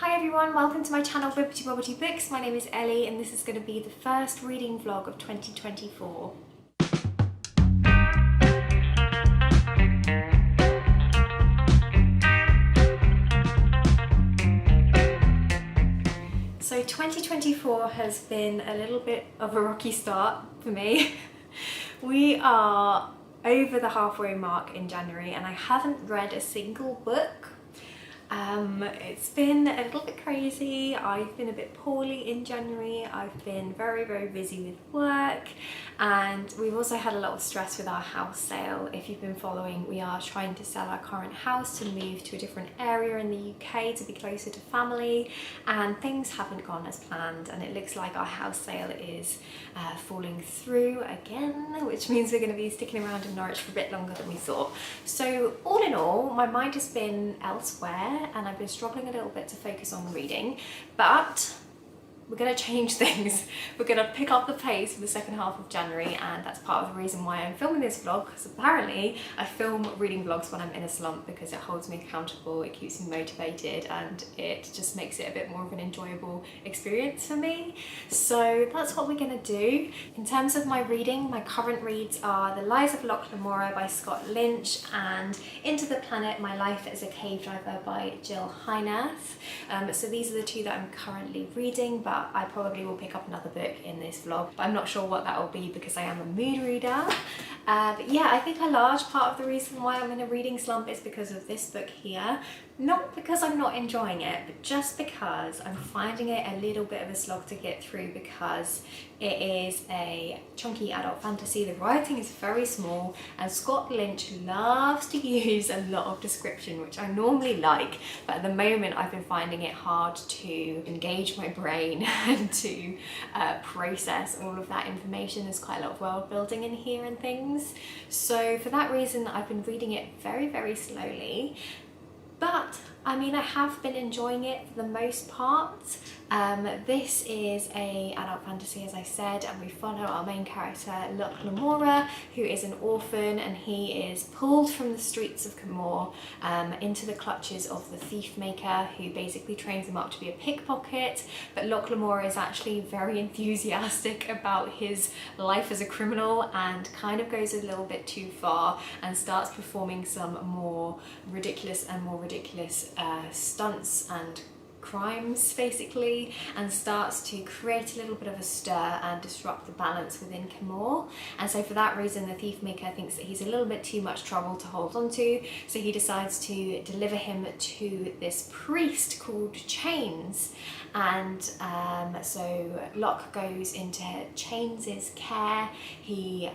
Hi everyone, welcome to my channel Bibbidi Bobbidi Books. My name is Ellie and this is going to be the first reading vlog of 2024. So 2024 has been a little bit of a rocky start for me. We are over the halfway mark in January and I haven't read a single book. It's been a little bit crazy. I've been a bit poorly in January. I've been very busy with work, and we've also had a lot of stress with our house sale. If you've been following, we are trying to sell our current house to move to a different area in the UK to be closer to family, and things haven't gone as planned, and it looks like our house sale is falling through again, which means we're going to be sticking around in Norwich for a bit longer than we thought. So all in all, my mind has been elsewhere and I've been struggling a little bit to focus on reading, but we're going to change things. We're going to pick up the pace for the second half of January, and that's part of the reason why I'm filming this vlog, because apparently I film reading vlogs when I'm in a slump because it holds me accountable, it keeps me motivated, and it just makes it a bit more of an enjoyable experience for me. So that's what we're going to do. In terms of my reading, my current reads are The Lies of Loch Lamora by Scott Lynch and Into the Planet, My Life as a Cave Diver by Jill Heinerth. So these are the two that I'm currently reading, but I probably will pick up another book in this vlog, but I'm not sure what that will be because I am a mood reader. But yeah, I think a large part of the reason why I'm in a reading slump is because of this book here. Not because I'm not enjoying it, but just because I'm finding it a little bit of a slog to get through because it is a chunky adult fantasy. The writing is very small and Scott Lynch loves to use a lot of description, which I normally like, but at the moment I've been finding it hard to engage my brain and to process all of that information. There's quite a lot of world building in here and things. So for that reason I've been reading it very slowly. But I mean, I have been enjoying it for the most part. This is a adult fantasy, as I said, and we follow our main character Loch Lamora, who is an orphan, and he is pulled from the streets of Camor into the clutches of the thief maker, who basically trains him up to be a pickpocket. But Loch Lamora is actually very enthusiastic about his life as a criminal and kind of goes a little bit too far and starts performing some more ridiculous stunts and crimes basically, and starts to create a little bit of a stir and disrupt the balance within Camor. And so for that reason the thief maker thinks that he's a little bit too much trouble to hold on to, so he decides to deliver him to this priest called Chains. And so Locke goes into Chains's care. He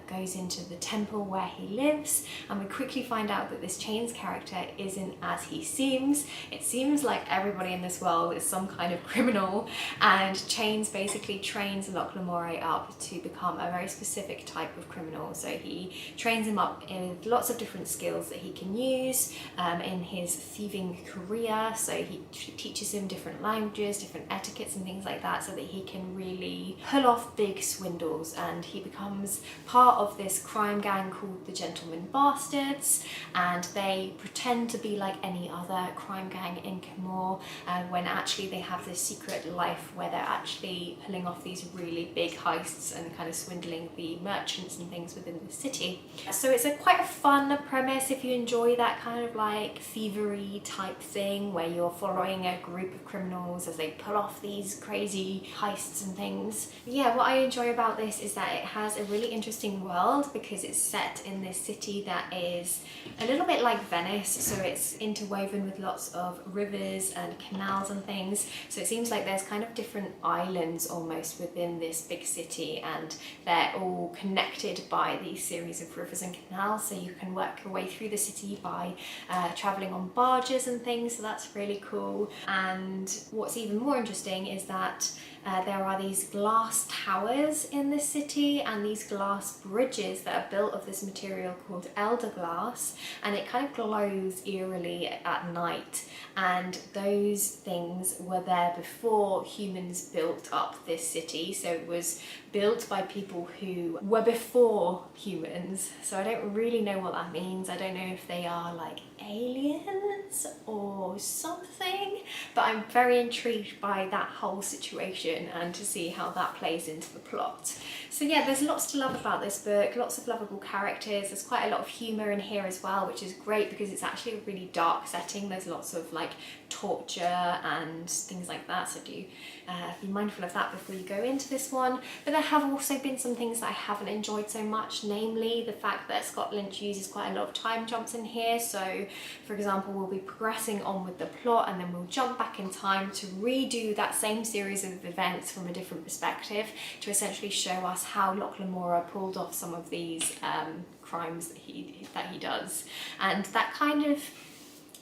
goes into the temple where he lives, and we quickly find out that this Chains character isn't as he seems. It seems like everybody in this world is some kind of criminal, and Chains basically trains Loch Lamora up to become a very specific type of criminal. So he trains him up in lots of different skills that he can use in his thieving career. So he teaches him different languages, different etiquettes and things like that, so that he can really pull off big swindles, and he becomes part of this crime gang called the Gentlemen Bastards, and they pretend to be like any other crime gang in Camor, when actually they have this secret life where they're actually pulling off these really big heists and kind of swindling the merchants and things within the city. So it's quite a fun premise if you enjoy that kind of like thievery type thing where you're following a group of criminals as they pull off these crazy heists and things. Yeah, what I enjoy about this is that it has a really interesting world because it's set in this city that is a little bit like Venice, so it's interwoven with lots of rivers and canals and things. So it seems like there's kind of different islands almost within this big city, and they're all connected by these series of rivers and canals, so you can work your way through the city by traveling on barges and things, so that's really cool. And what's even more interesting is that there are these glass towers in this city and these glass bridges that are built of this material called elder glass, and it kind of glows eerily at night, and those those things were there before humans built up this city. So it was built by people who were before humans. So I don't really know what that means. I don't know if they are like aliens or something, but I'm very intrigued by that whole situation and to see how that plays into the plot. So yeah, there's lots to love about this book, lots of lovable characters. There's quite a lot of humour in here as well, which is great because it's actually a really dark setting. There's lots of like torture and things like that, so do be mindful of that before you go into this one. But there have also been some things that I haven't enjoyed so much, namely the fact that Scott Lynch uses quite a lot of time jumps in here. So for example, we'll be progressing on with the plot and then we'll jump back in time to redo that same series of events from a different perspective to essentially show us how Locke Lamora pulled off some of these crimes that he does. And that kind of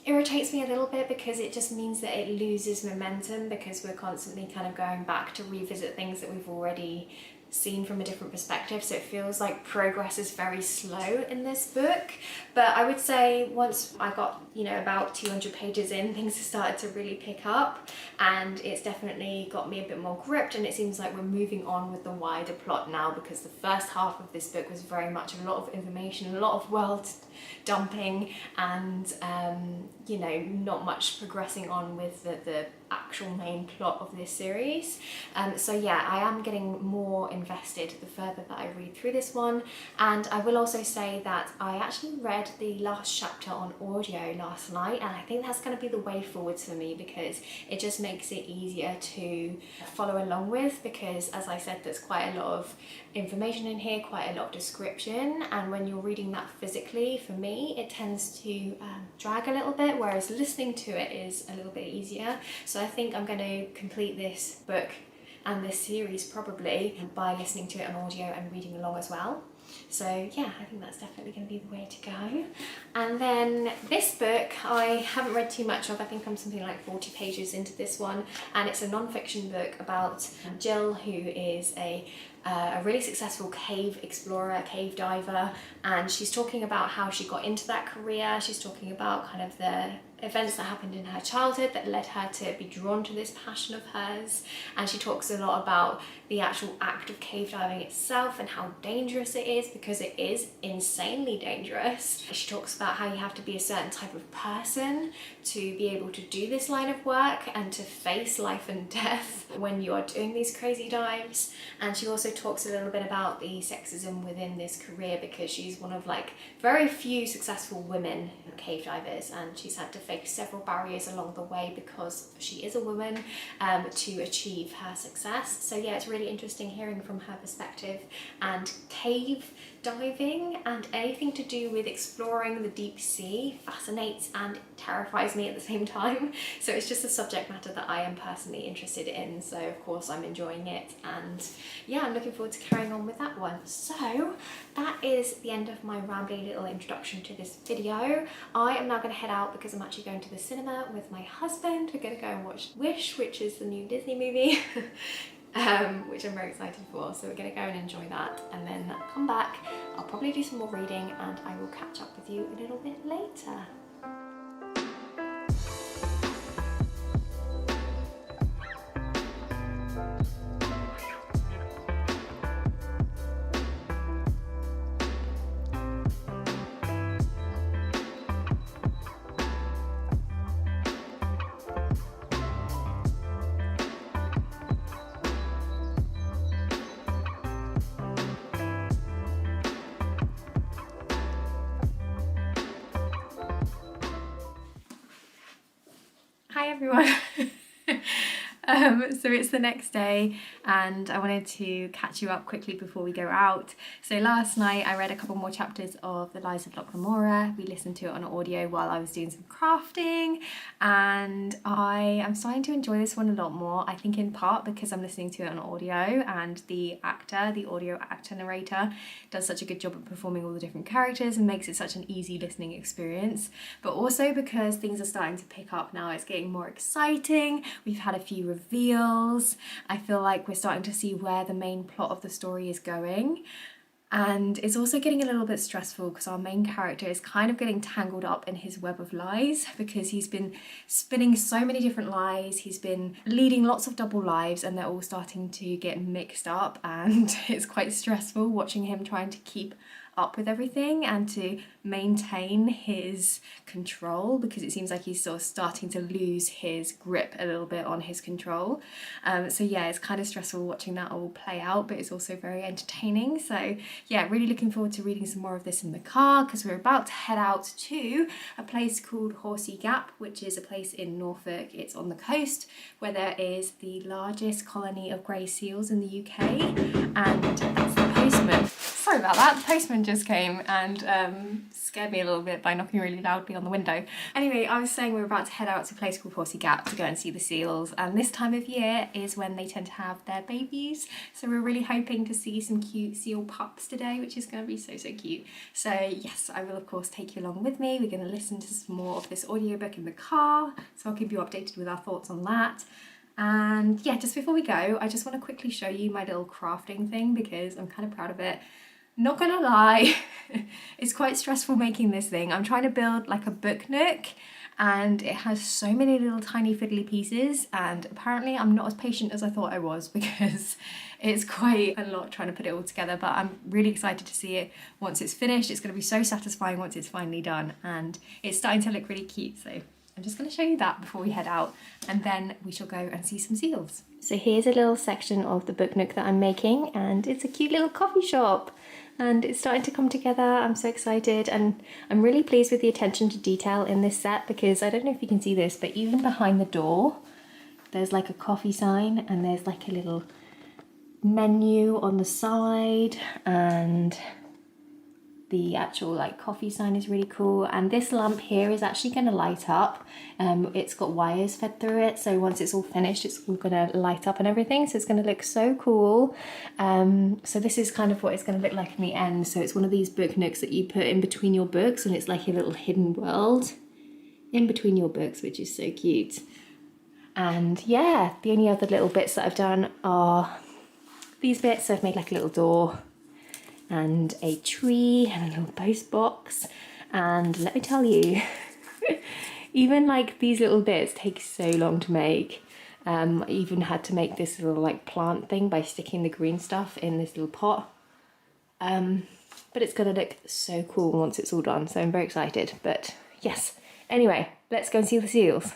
irritates me a little bit because it just means that it loses momentum because we're constantly kind of going back to revisit things that we've already seen from a different perspective, so it feels like progress is very slow in this book. But I would say once I got, you know, about 200 pages in, things have started to really pick up and it's definitely got me a bit more gripped, and it seems like we're moving on with the wider plot now, because the first half of this book was very much a lot of information, a lot of world dumping and you know, not much progressing on with the actual main plot of this series. So yeah, I am getting more invested the further that I read through this one. And I will also say that I actually read the last chapter on audio last night, and I think that's going to be the way forwards for me because it just makes it easier to follow along with, because as I said, there's quite a lot of information in here, quite a lot of description, and when you're reading that physically, for me it tends to drag a little bit, whereas listening to it is a little bit easier. So I think I'm going to complete this book and this series probably by listening to it on audio and reading along as well. So yeah, I think that's definitely going to be the way to go. And then this book I haven't read too much of. I think I'm something like 40 pages into this one, and it's a non-fiction book about Jill, who is a really successful cave explorer, cave diver, and she's talking about how she got into that career. She's talking about kind of the events that happened in her childhood that led her to be drawn to this passion of hers, and she talks a lot about the actual act of cave diving itself and how dangerous it is, because it is insanely dangerous. She talks about how you have to be a certain type of person to be able to do this line of work and to face life and death when you are doing these crazy dives. And she also talks a little bit about the sexism within this career, because she's one of like very few successful women cave divers, and she's had to face several barriers along the way because she is a woman to achieve her success. So yeah, it's really interesting hearing from her perspective. And cave diving and anything to do with exploring the deep sea fascinates and terrifies me at the same time. So it's just a subject matter that I am personally interested in, so of course I'm enjoying it, and yeah, I'm looking forward to carrying on with that one. So that is the end of my rambling little introduction to this video. I am now going to head out because I'm actually going to the cinema with my husband. We're going to go and watch Wish, which is the new Disney movie. Which I'm very excited for, so we're going to go and enjoy that and then come back. I'll probably do some more reading and I will catch up with you a little bit later. Hi everyone. So it's the next day and I wanted to catch you up quickly before we go out. So last night I read a couple more chapters of The Lies of Locke Lamora. We listened to it on audio while I was doing some crafting, and I am starting to enjoy this one a lot more. I think in part because I'm listening to it on audio and the audio actor narrator does such a good job of performing all the different characters and makes it such an easy listening experience, but also because things are starting to pick up now. It's getting more exciting. We've had a few reveals. I feel like we're starting to see where the main plot of the story is going. And it's also getting a little bit stressful because our main character is kind of getting tangled up in his web of lies, because he's been spinning so many different lies. He's been leading lots of double lives and they're all starting to get mixed up, and it's quite stressful watching him trying to keep up with everything and to maintain his control, because it seems like he's sort of starting to lose his grip a little bit on his control. So yeah, it's kind of stressful watching that all play out, but it's also very entertaining. So yeah, really looking forward to reading some more of this in the car, because we're about to head out to a place called Horsey Gap, which is a place in Norfolk. It's on the coast where there is the largest colony of grey seals in the UK, and that's the postman. Sorry about that, the postman just came and scared me a little bit by knocking really loudly on the window. Anyway, I was saying we're about to head out to a place called Horsey Gap to go and see the seals, and this time of year is when they tend to have their babies, so we're really hoping to see some cute seal pups today, which is going to be so cute. So yes, I will of course take you along with me. We're going to listen to some more of this audiobook in the car, so I'll keep you updated with our thoughts on that. And yeah, just before we go, I just want to quickly show you my little crafting thing, because I'm kind of proud of it. Not gonna lie, it's quite stressful making this thing. I'm trying to build like a book nook, and it has so many little tiny fiddly pieces, and apparently I'm not as patient as I thought I was, because it's quite a lot trying to put it all together. But I'm really excited to see it once it's finished. It's going to be so satisfying once it's finally done, and it's starting to look really cute. So I'm just going to show you that before we head out, and then we shall go and see some seals. So here's a little section of the book nook that I'm making, and it's a cute little coffee shop, and it's starting to come together. I'm so excited, and I'm really pleased with the attention to detail in this set, because I don't know if you can see this, but even behind the door there's like a coffee sign, and there's like a little menu on the side, and the actual like coffee sign is really cool. And this lamp here is actually going to light up. It's got wires fed through it, so once it's all finished it's all going to light up and everything, so it's going to look so cool. So this is kind of what it's going to look like in the end. So it's one of these book nooks that you put in between your books, and it's like a little hidden world in between your books, which is so cute. And yeah, the only other little bits that I've done are these bits. So I've made like a little door and a tree and a little post box, and let me tell you, even like these little bits take so long to make. I even had to make this little like plant thing by sticking the green stuff in this little pot, but it's gonna look so cool once it's all done, so I'm very excited. But yes, anyway, let's go and see the seals.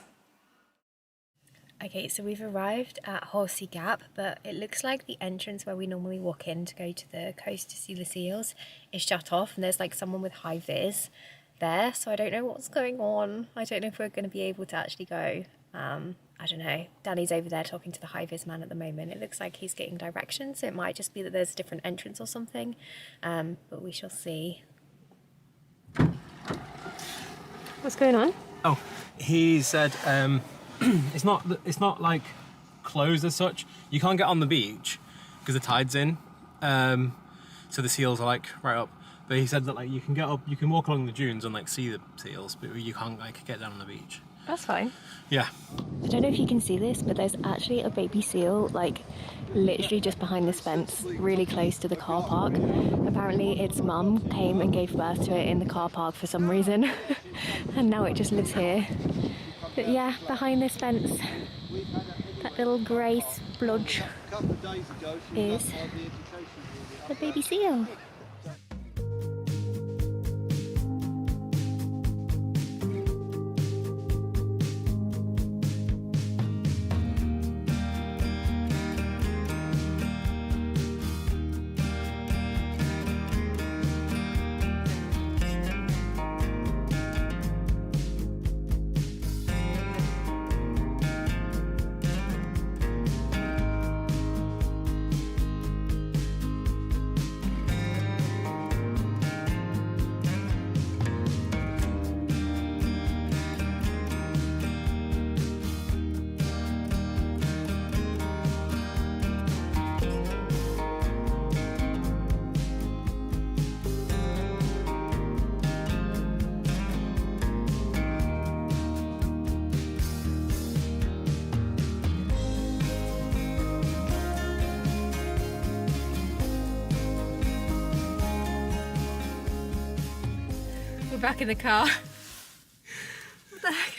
Okay, so we've arrived at Horsey Gap, but it looks like the entrance where we normally walk in to go to the coast to see the seals is shut off, and there's like someone with high vis there, so I don't know what's going on. I don't know if we're going to be able to actually go. I don't know. Danny's over there talking to the high vis man at the moment. It looks like he's getting directions, so it might just be that there's a different entrance or something, but we shall see. What's going on? Oh, he said it's not like closed as such. You can't get on the beach because the tide's in, so the seals are like right up. But he said that like you can get up, you can walk along the dunes and like see the seals, but you can't like get down on the beach. That's fine. Yeah. I don't know if you can see this, but there's actually a baby seal like literally just behind this fence, really close to the car park. Apparently its mum came and gave birth to it in the car park for some reason, and now it just lives here. But yeah, behind this fence, that little grey splodge is the baby seal. back in the car. What the heck?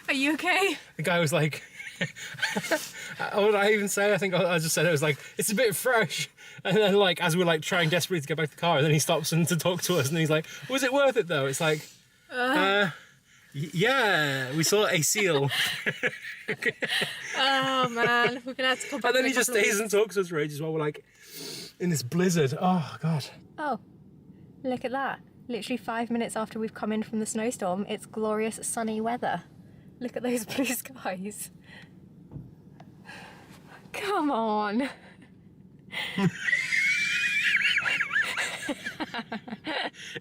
Are you okay? The guy was like, what did I even say? I think I just said it was like, it's a bit fresh. And then like, as we're like trying desperately to get back to the car, and then he stops and to talk to us and he's like, was it worth it though? It's like, yeah, we saw a seal. Oh man, we're gonna have to come back. And then he just stays and talks to us for ages while we're like in this blizzard. Oh God. Oh, look at that. Literally 5 minutes after we've come in from the snowstorm, it's glorious sunny weather. Look at those blue skies. Come on.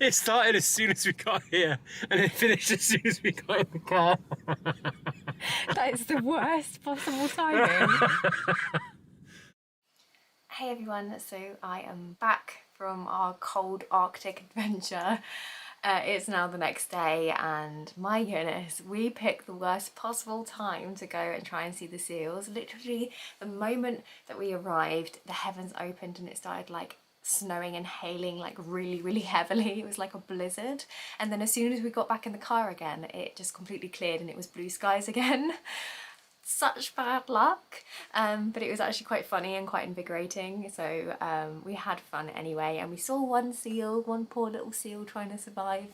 It started as soon as we got here and it finished as soon as we got in the car. That is the worst possible timing. Hey everyone, so I am back from our cold Arctic adventure. It's now the next day and my goodness, we picked the worst possible time to go and try and see the seals. Literally the moment that we arrived, the heavens opened and it started like snowing and hailing like really heavily. It was like a blizzard, and then as soon as we got back in the car again, it just completely cleared and it was blue skies again. Such bad luck, but it was actually quite funny and quite invigorating, so we had fun anyway, and we saw one seal, one poor little seal trying to survive.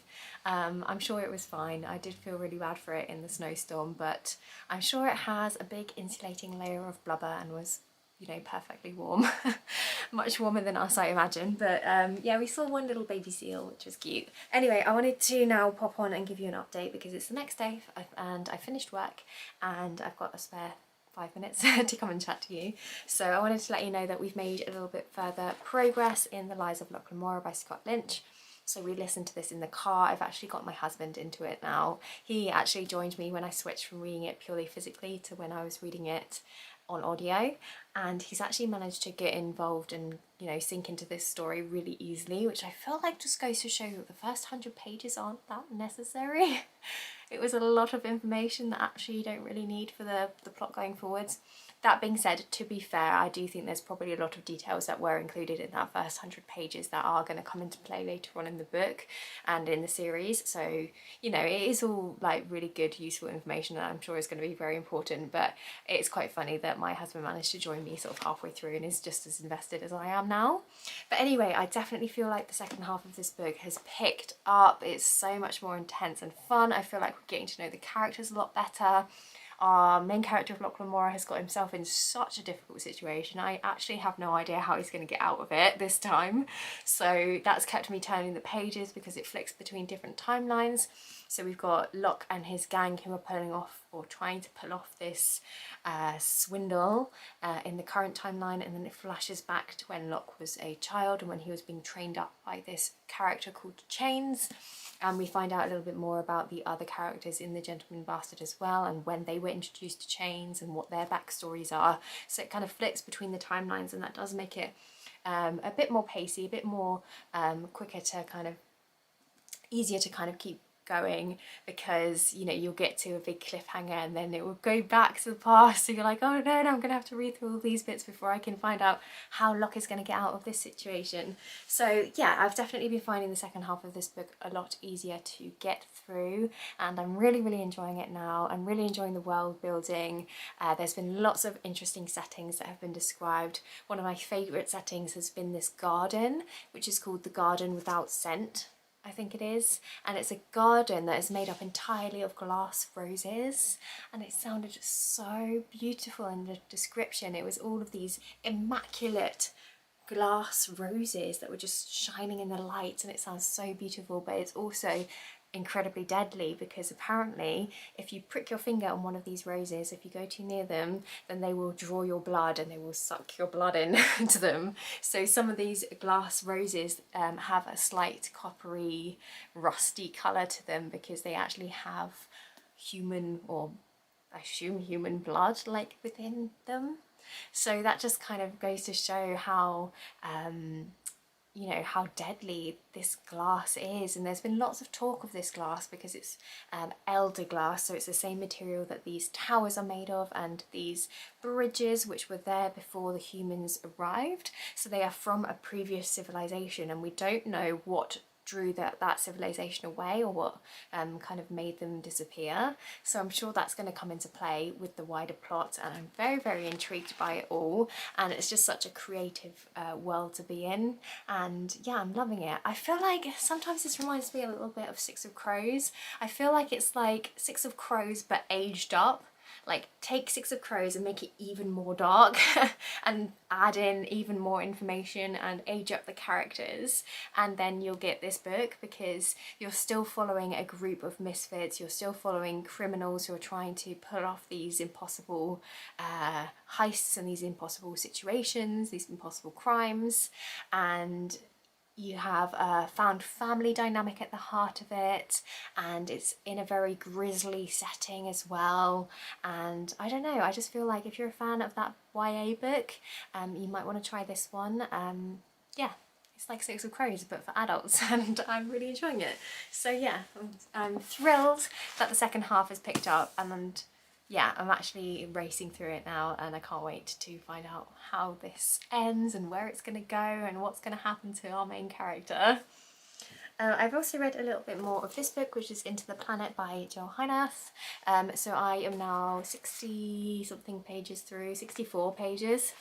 I'm sure it was fine. I did feel really bad for it in the snowstorm, but I'm sure it has a big insulating layer of blubber and was, you know, perfectly warm. Much warmer than us, I imagine. But yeah, we saw one little baby seal, which was cute. Anyway, I wanted to now pop on and give you an update because it's the next day and I finished work and I've got a spare 5 minutes to come and chat to you. So I wanted to let you know that we've made a little bit further progress in The Lies of Lochlanmora by Scott Lynch. So we listened to this in the car. I've actually got my husband into it now. He actually joined me when I switched from reading it purely physically to when I was reading it on audio, and he's actually managed to get involved and, you know, sink into this story really easily, which I feel like just goes to show that the first 100 pages aren't that necessary. It was a lot of information that actually you don't really need for the plot going forwards. That being said, to be fair, I do think there's probably a lot of details that were included in that first 100 pages that are going to come into play later on in the book and in the series. So, you know, it is all like really good, useful information that I'm sure is going to be very important, but it's quite funny that my husband managed to join me sort of halfway through and is just as invested as I am now. But anyway, I definitely feel like the second half of this book has picked up. It's so much more intense and fun. I feel like we're getting to know the characters a lot better. Our main character of Lochlanmora has got himself in such a difficult situation. I actually have no idea how he's going to get out of it this time. So that's kept me turning the pages because it flicks between different timelines. So we've got Locke and his gang who are pulling off or trying to pull off this swindle in the current timeline, and then it flashes back to when Locke was a child and when he was being trained up by this character called Chains. And we find out a little bit more about the other characters in The Gentleman Bastard as well, and when they were introduced to Chains and what their backstories are. So it kind of flicks between the timelines, and that does make it a bit more pacey, a bit more quicker to kind of, easier to kind of keep going, because, you know, you'll get to a big cliffhanger and then it will go back to the past, so you're like, oh no, I'm gonna have to read through all these bits before I can find out how Locke is gonna get out of this situation. So yeah, I've definitely been finding the second half of this book a lot easier to get through, and I'm really enjoying it now. I'm really enjoying the world building. There's been lots of interesting settings that have been described. One of my favourite settings has been this garden, which is called the Garden Without Scent, I think it is, and it's a garden that is made up entirely of glass roses, and it sounded just so beautiful in the description. It was all of these immaculate glass roses that were just shining in the light, and it sounds so beautiful, but it's also incredibly deadly, because apparently if you prick your finger on one of these roses, if you go too near them, then they will draw your blood and they will suck your blood in into them. So some of these glass roses have a slight coppery, rusty colour to them because they actually have human, or I assume human blood, like within them. So that just kind of goes to show how you know, how deadly this glass is. And there's been lots of talk of this glass because it's elder glass, so it's the same material that these towers are made of and these bridges, which were there before the humans arrived. So they are from a previous civilization, and we don't know what drew that civilization away, or what kind of made them disappear. So I'm sure that's going to come into play with the wider plot, and I'm very, very intrigued by it all, and it's just such a creative world to be in, and yeah, I'm loving it. I feel like sometimes this reminds me a little bit of Six of Crows. I feel like it's like Six of Crows but aged up. Like, take Six of Crows and make it even more dark and add in even more information and age up the characters, and then you'll get this book, because you're still following a group of misfits, you're still following criminals who are trying to pull off these impossible heists and these impossible situations, these impossible crimes, and you have a found family dynamic at the heart of it, and it's in a very grisly setting as well. And I don't know, I just feel like if you're a fan of that YA book, you might want to try this one. Yeah, it's like Six of Crows but for adults, and I'm really enjoying it. So yeah, I'm thrilled that the second half is picked up, and yeah, I'm actually racing through it now, and I can't wait to find out how this ends and where it's going to go and what's going to happen to our main character. I've also read a little bit more of this book, which is Into the Planet by Jill Hynath. So I am now 60 something pages through, 64 pages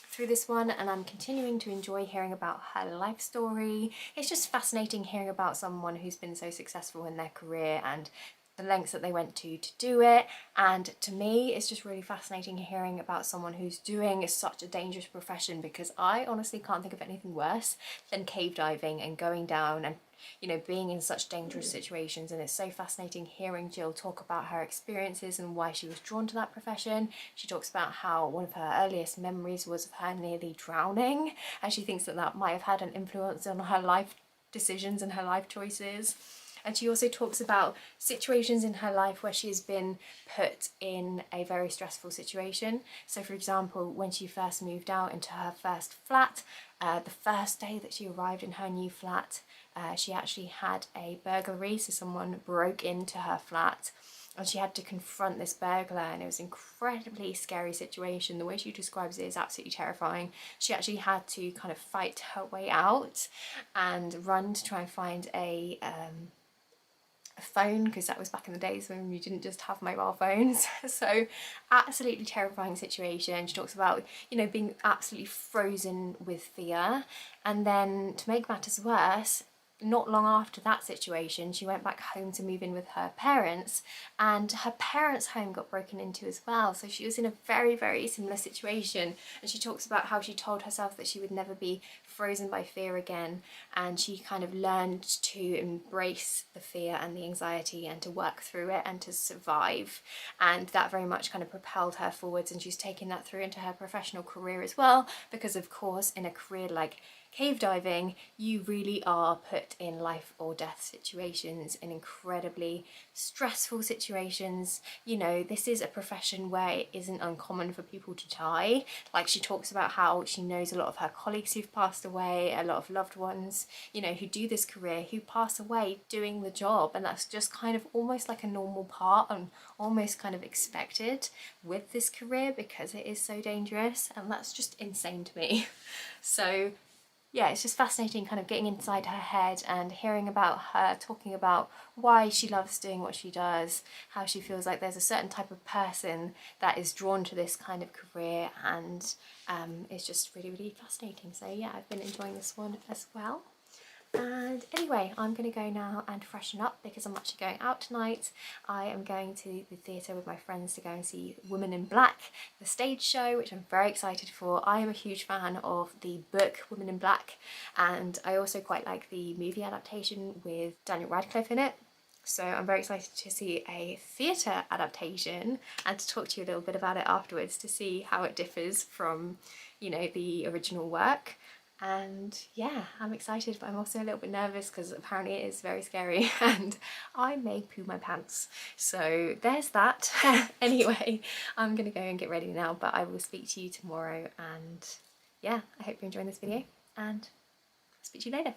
through this one, and I'm continuing to enjoy hearing about her life story. It's just fascinating hearing about someone who's been so successful in their career and the lengths that they went to do it. And to me, it's just really fascinating hearing about someone who's doing such a dangerous profession, because I honestly can't think of anything worse than cave diving and going down and, you know, being in such dangerous situations. And it's so fascinating hearing Jill talk about her experiences and why she was drawn to that profession. She talks about how one of her earliest memories was of her nearly drowning, and she thinks that that might have had an influence on her life decisions and her life choices. And she also talks about situations in her life where she has been put in a very stressful situation. So for example, when she first moved out into her first flat, the first day that she arrived in her new flat, she actually had a burglary. So someone broke into her flat and she had to confront this burglar, and it was an incredibly scary situation. The way she describes it is absolutely terrifying. She actually had to kind of fight her way out and run to try and find a phone, because that was back in the days when you didn't just have mobile phones. So absolutely terrifying situation. She talks about, you know, being absolutely frozen with fear, and then to make matters worse, not long after that situation, she went back home to move in with her parents, and her parents' home got broken into as well. So she was in a very, very similar situation, and she talks about how she told herself that she would never be frozen by fear again, and she kind of learned to embrace the fear and the anxiety and to work through it and to survive, and that very much kind of propelled her forwards, and she's taken that through into her professional career as well, because of course in a career like cave diving, you really are put in life or death situations, in incredibly stressful situations. You know, this is a profession where it isn't uncommon for people to die. Like, she talks about how she knows a lot of her colleagues who've passed away, a lot of loved ones, you know, who do this career, who pass away doing the job, and that's just kind of almost like a normal part and almost kind of expected with this career because it is so dangerous, and that's just insane to me. So yeah, it's just fascinating kind of getting inside her head and hearing about her talking about why she loves doing what she does, how she feels like there's a certain type of person that is drawn to this kind of career, and it's just really, really fascinating. So yeah, I've been enjoying this one as well. And anyway, I'm going to go now and freshen up because I'm actually going out tonight. I am going to the theatre with my friends to go and see Women in Black, the stage show, which I'm very excited for. I am a huge fan of the book Women in Black, and I also quite like the movie adaptation with Daniel Radcliffe in it. So I'm very excited to see a theatre adaptation and to talk to you a little bit about it afterwards to see how it differs from, you know, the original work. And yeah, I'm excited, but I'm also a little bit nervous because apparently it is very scary and I may poo my pants. So there's that. Anyway, I'm gonna go and get ready now, but I will speak to you tomorrow, and yeah, I hope you're enjoying this video, and I'll speak to you later.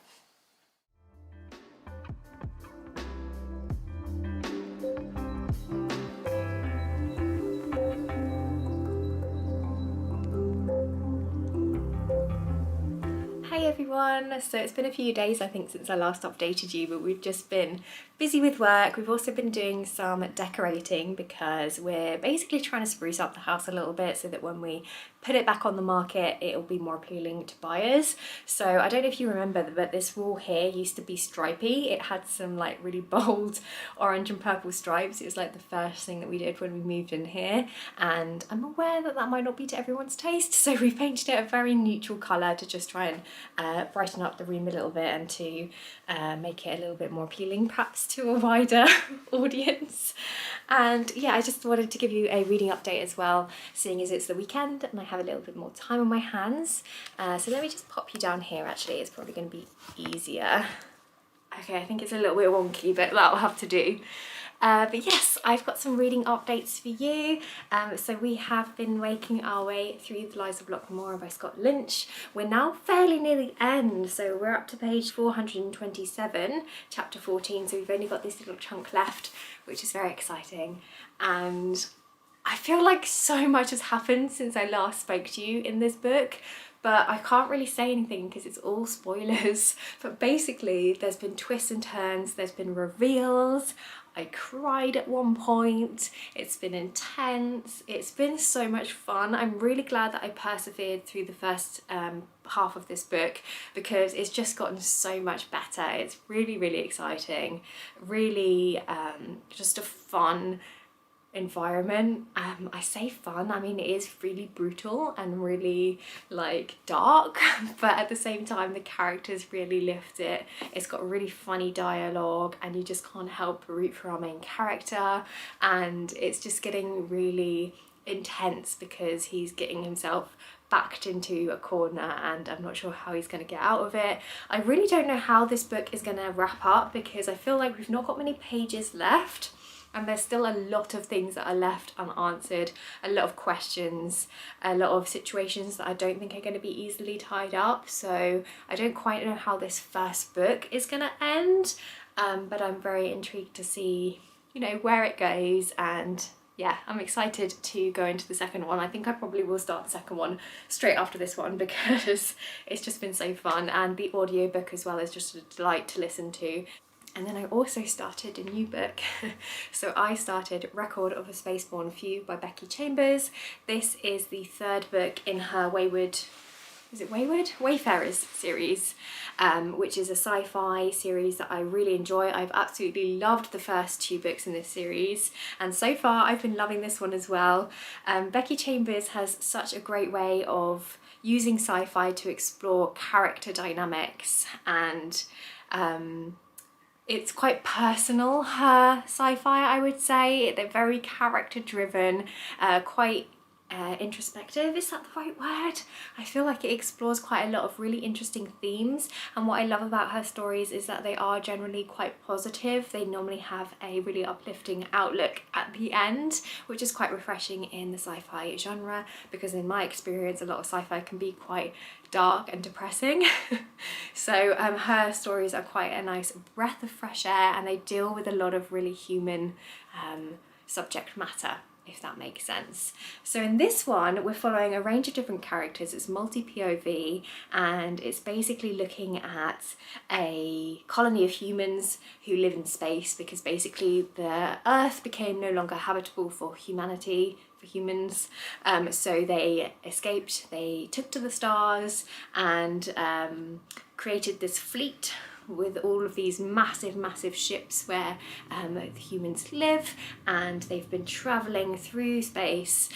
Hey everyone! So it's been a few days I think since I last updated you, but we've just been busy with work. We've also been doing some decorating because we're basically trying to spruce up the house a little bit so that when we put it back on the market it'll be more appealing to buyers. So I don't know if you remember, but this wall here used to be stripy. It had some like really bold orange and purple stripes. It was like the first thing that we did when we moved in here, and I'm aware that that might not be to everyone's taste, so we painted it a very neutral colour to just try and brighten up the room a little bit and to make it a little bit more appealing perhaps to a wider audience. And yeah, I just wanted to give you a reading update as well, seeing as it's the weekend and I have a little bit more time on my hands. So let me just pop you down here. Actually, it's probably going to be easier. Okay, I think it's a little bit wonky, but that'll have to do. But yes, I've got some reading updates for you. So we have been making our way through The Lies of Lockmore by Scott Lynch. We're now fairly near the end, so we're up to page 427, chapter 14, so we've only got this little chunk left, which is very exciting. And I feel like so much has happened since I last spoke to you in this book, but I can't really say anything because it's all spoilers. But basically there's been twists and turns, there's been reveals. I cried at one point, it's been intense, it's been so much fun. I'm really glad that I persevered through the first half of this book because it's just gotten so much better. It's really, really exciting, really just a fun environment. I say fun, I mean it is really brutal and really like dark, but at the same time the characters really lift it. It's got really funny dialogue and you just can't help but root for our main character, and it's just getting really intense because he's getting himself backed into a corner and I'm not sure how he's going to get out of it. I really don't know how this book is going to wrap up because I feel like we've not got many pages left. And there's still a lot of things that are left unanswered, a lot of questions, a lot of situations that I don't think are going to be easily tied up. So I don't quite know how this first book is going to end, but I'm very intrigued to see, you know, where it goes. And yeah, I'm excited to go into the second one. I think I probably will start the second one straight after this one because it's just been so fun, and the audiobook as well is just a delight to listen to. And then I also started a new book. So I started Record of a Spaceborne Few by Becky Chambers. This is the third book in her Wayfarers series, which is a sci-fi series that I really enjoy. I've absolutely loved the first two books in this series, and so far I've been loving this one as well. Becky Chambers has such a great way of using sci-fi to explore character dynamics, and it's quite personal, her sci-fi, I would say. They're very character driven, quite introspective, is that the right word? I feel like it explores quite a lot of really interesting themes, and what I love about her stories is that they are generally quite positive. They normally have a really uplifting outlook at the end, which is quite refreshing in the sci-fi genre, because in my experience a lot of sci-fi can be quite dark and depressing. So her stories are quite a nice breath of fresh air, and they deal with a lot of really human subject matter, if that makes sense. So in this one we're following a range of different characters. It's multi-POV, and it's basically looking at a colony of humans who live in space because basically the Earth became no longer habitable for humanity, for humans, so they escaped, they took to the stars and created this fleet with all of these massive ships where the humans live, and they've been traveling through space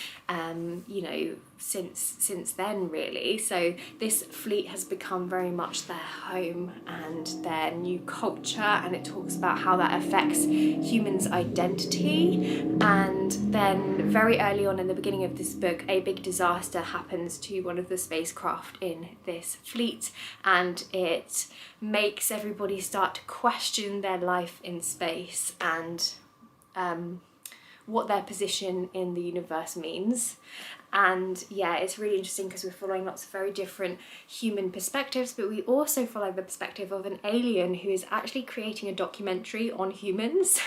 you know, since then really. So this fleet has become very much their home and their new culture, and it talks about how that affects humans' identity. And then very early on in the beginning of this book, a big disaster happens to one of the spacecraft in this fleet, and it makes everybody start to question their life in space and what their position in the universe means. And yeah, it's really interesting because we're following lots of very different human perspectives, but we also follow the perspective of an alien who is actually creating a documentary on humans.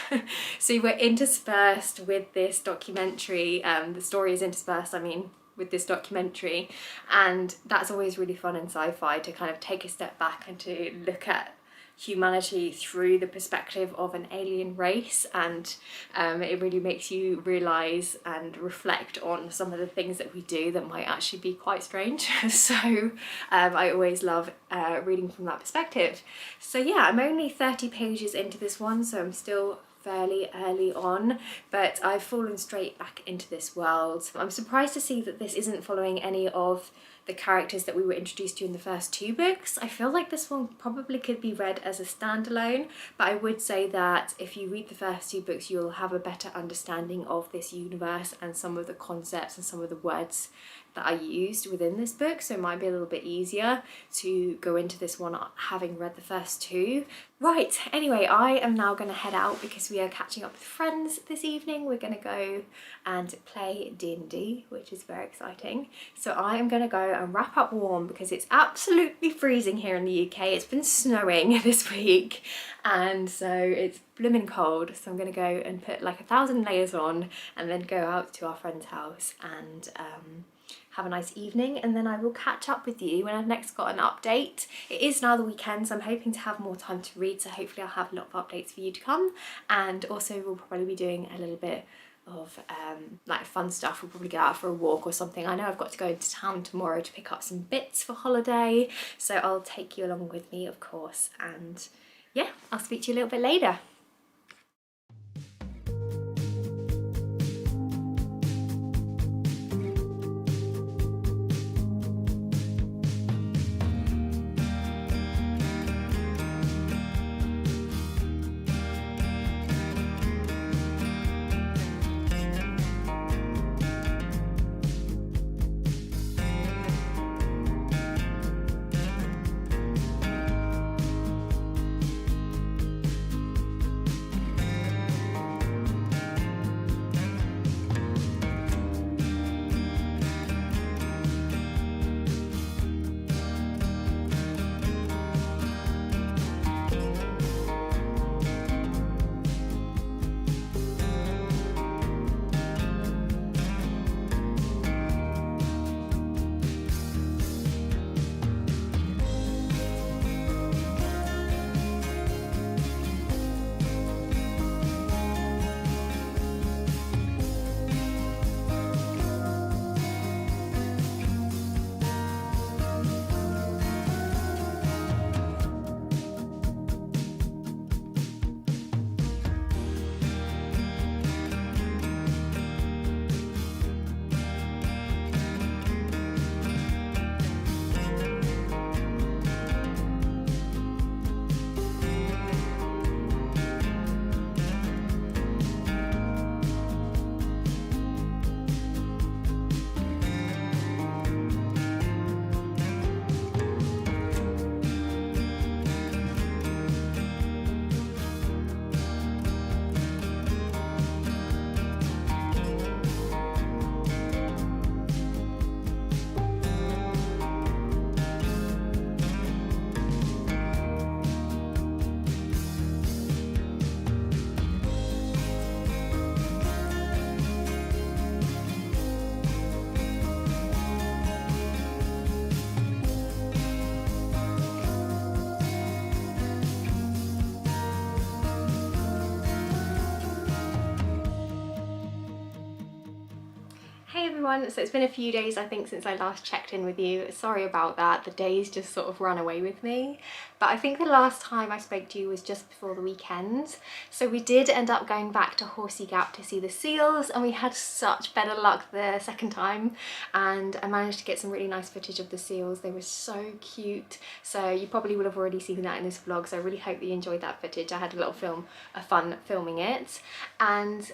So we're interspersed with this documentary, the story is interspersed, I mean, with this documentary, and that's always really fun in sci-fi, to kind of take a step back and to look at humanity through the perspective of an alien race, and it really makes you realise and reflect on some of the things that we do that might actually be quite strange. So I always love reading from that perspective. So yeah, I'm only 30 pages into this one, so I'm still fairly early on, but I've fallen straight back into this world. I'm surprised to see that this isn't following any of the characters that we were introduced to in the first 2 books. I feel like this one probably could be read as a standalone, but I would say that if you read the first 2 books, you'll have a better understanding of this universe and some of the concepts and some of the words that I used within this book, so it might be a little bit easier to go into this one having read the first 2. Right, anyway, I am now going to head out because we are catching up with friends this evening. We're going to go and play D&D, which is very exciting. So I am going to go and wrap up warm because it's absolutely freezing here in the UK. It's been snowing this week, and so it's blooming cold. So I'm going to go and put like 1,000 layers on and then go out to our friend's house and have a nice evening, and then I will catch up with you when I've next got an update. It is now the weekend, so I'm hoping to have more time to read, so hopefully I'll have a lot of updates for you to come, and also we'll probably be doing a little bit of like fun stuff. We'll probably go out for a walk or something. I know I've got to go into town tomorrow to pick up some bits for holiday, so I'll take you along with me, of course, and yeah, I'll speak to you a little bit later. Hey everyone, so it's been a few days I think since I last checked in with you. Sorry about that, the days just sort of ran away with me. But I think the last time I spoke to you was just before the weekend. So we did end up going back to Horsey Gap to see the seals, and we had such better luck the second time, and I managed to get some really nice footage of the seals. They were so cute. So you probably will have already seen that in this vlog, so I really hope that you enjoyed that footage. I had a little fun filming it. And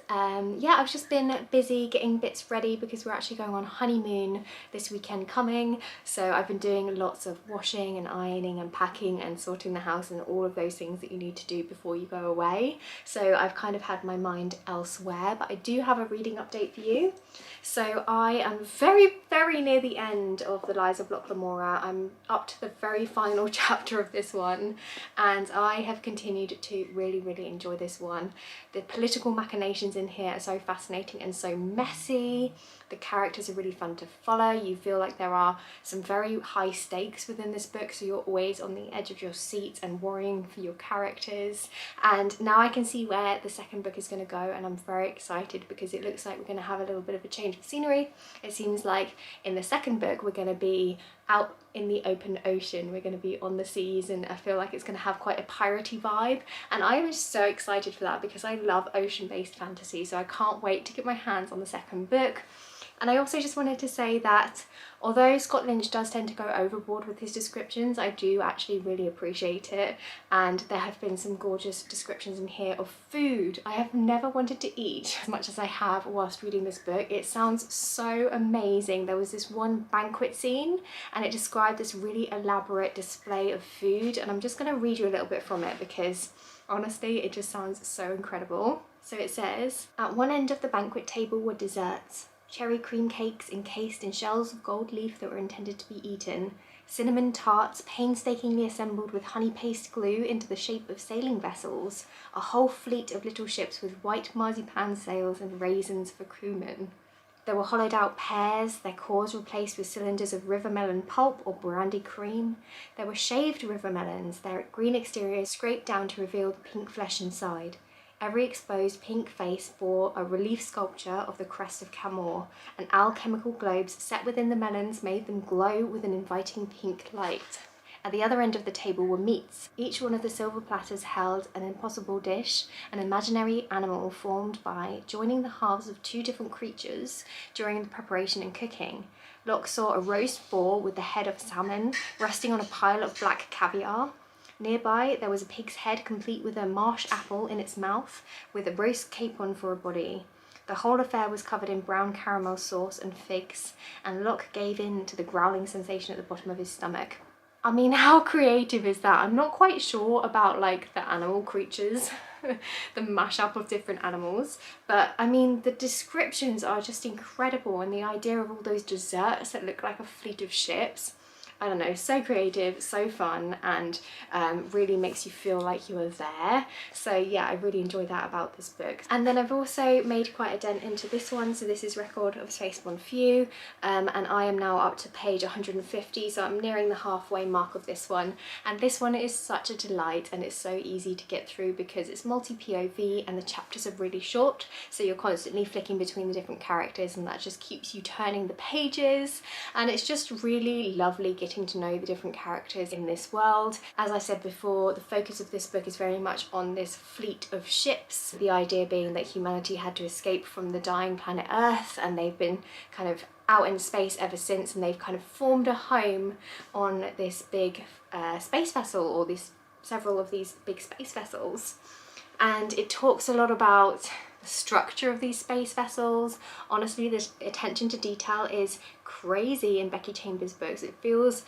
yeah, I've just been busy getting bits ready because we're actually going on honeymoon this weekend coming. So I've been doing lots of washing and ironing and packing and sorting the house and all of those things that you need to do before you go away. So I've kind of had my mind elsewhere, but I do have a reading update for you. So I am very near the end of The Lies of Locke Lamora. I'm up to the very final chapter of this one, and I have continued to really enjoy this one. The political machinations in here are so fascinating and so messy. The characters are really fun to follow. You feel like there are some very high stakes within this book, so you're always on the edge of your seat and worrying for your characters. And now I can see where the second book is going to go, and I'm very excited because it looks like we're going to have a little bit of a change of scenery. It seems like in the second book we're going to be out in the open ocean, we're going to be on the seas, and I feel like it's going to have quite a piratey vibe, and I was so excited for that because I love ocean-based fantasy, so I can't wait to get my hands on the second book. And I also just wanted to say that although Scott Lynch does tend to go overboard with his descriptions, I do actually really appreciate it, and there have been some gorgeous descriptions in here of food. I have never wanted to eat as much as I have whilst reading this book. It sounds so amazing. There was this one banquet scene and it described this really elaborate display of food, and I'm just going to read you a little bit from it because honestly it just sounds so incredible. So it says, at one end of the banquet table were desserts. Cherry cream cakes encased in shells of gold leaf that were intended to be eaten, cinnamon tarts painstakingly assembled with honey paste glue into the shape of sailing vessels, a whole fleet of little ships with white marzipan sails and raisins for crewmen. There were hollowed out pears, their cores replaced with cylinders of river melon pulp or brandy cream. There were shaved river melons, their green exterior scraped down to reveal the pink flesh inside. Every exposed pink face bore a relief sculpture of the crest of Camor, and alchemical globes set within the melons made them glow with an inviting pink light. At the other end of the table were meats. Each one of the silver platters held an impossible dish, an imaginary animal formed by joining the halves of two different creatures during the preparation and cooking. Locke saw a roast boar with the head of salmon resting on a pile of black caviar. Nearby, there was a pig's head complete with a marsh apple in its mouth, with a roast capon for a body. The whole affair was covered in brown caramel sauce and figs, and Locke gave in to the growling sensation at the bottom of his stomach. I mean, how creative is that? I'm not quite sure about like the animal creatures, the mashup of different animals, but I mean the descriptions are just incredible, and the idea of all those desserts that look like a fleet of ships. I don't know, so creative, so fun, and really makes you feel like you were there. So yeah, I really enjoyed that about this book. And then I've also made quite a dent into this one. So this is Record of Spacebond Few, and I am now up to page 150, so I'm nearing the halfway mark of this one. And this one is such a delight, and it's so easy to get through because it's multi-POV and the chapters are really short, so you're constantly flicking between the different characters, and that just keeps you turning the pages, and it's just really lovely getting to know the different characters in this world. As I said before, the focus of this book is very much on this fleet of ships, the idea being that humanity had to escape from the dying planet Earth, and they've been kind of out in space ever since, and they've kind of formed a home on this big space vessel, or several of these big space vessels. And it talks a lot about the structure of these space vessels. Honestly, the attention to detail is crazy in Becky Chambers' books. It feels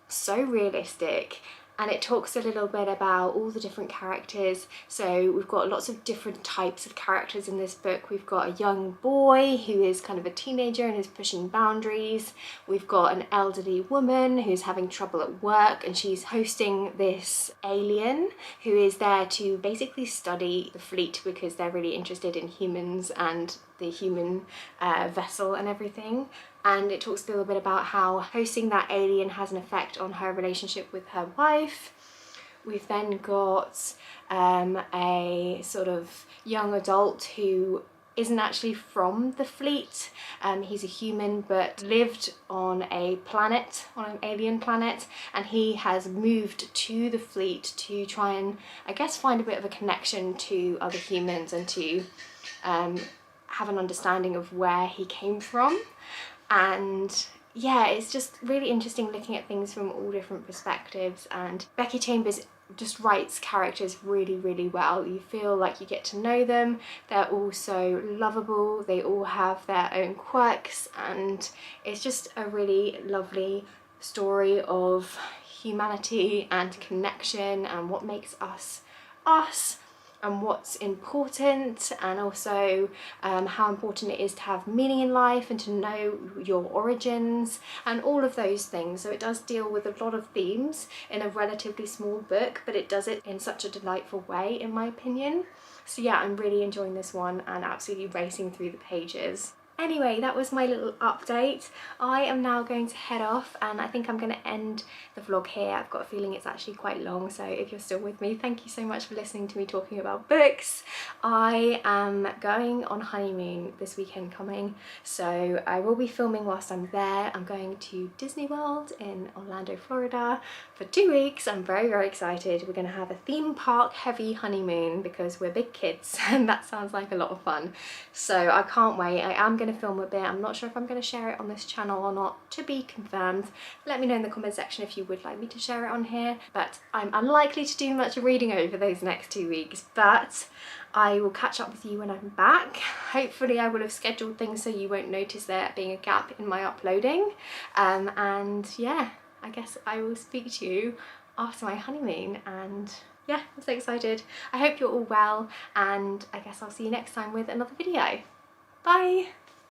so realistic, and it talks a little bit about all the different characters. So we've got lots of different types of characters in this book. We've got a young boy who is kind of a teenager and is pushing boundaries. We've got an elderly woman who's having trouble at work, and she's hosting this alien who is there to basically study the fleet because they're really interested in humans and the human vessel and everything. And it talks a little bit about how hosting that alien has an effect on her relationship with her wife. We've then got a sort of young adult who isn't actually from the fleet. He's a human but lived on a planet, on an alien planet, and he has moved to the fleet to try and, I guess, find a bit of a connection to other humans and to have an understanding of where he came from. And yeah, it's just really interesting looking at things from all different perspectives, and Becky Chambers just writes characters really, really well. You feel like you get to know them. They're all so lovable. They all have their own quirks, and it's just a really lovely story of humanity and connection and what makes us us, and what's important, and also how important it is to have meaning in life and to know your origins and all of those things. So it does deal with a lot of themes in a relatively small book, but it does it in such a delightful way, in my opinion. So yeah, I'm really enjoying this one and absolutely racing through the pages. Anyway, that was my little update. I am now going to head off, and I think I'm going to end the vlog here. I've got a feeling it's actually quite long, so if you're still with me, thank you so much for listening to me talking about books. I am going on honeymoon this weekend coming, so I will be filming whilst I'm there. I'm going to Disney World in Orlando, Florida for 2 weeks. I'm very, very excited. We're going to have a theme park heavy honeymoon because we're big kids and that sounds like a lot of fun. So I can't wait. I am going to film a bit. I'm not sure if I'm going to share it on this channel or not, to be confirmed. Let me know in the comment section if you would like me to share it on here, but I'm unlikely to do much reading over those next 2 weeks, but I will catch up with you when I'm back. Hopefully I will have scheduled things so you won't notice there being a gap in my uploading, and yeah, I guess I will speak to you after my honeymoon. And yeah, I'm so excited. I hope you're all well, and I guess I'll see you next time with another video. Bye!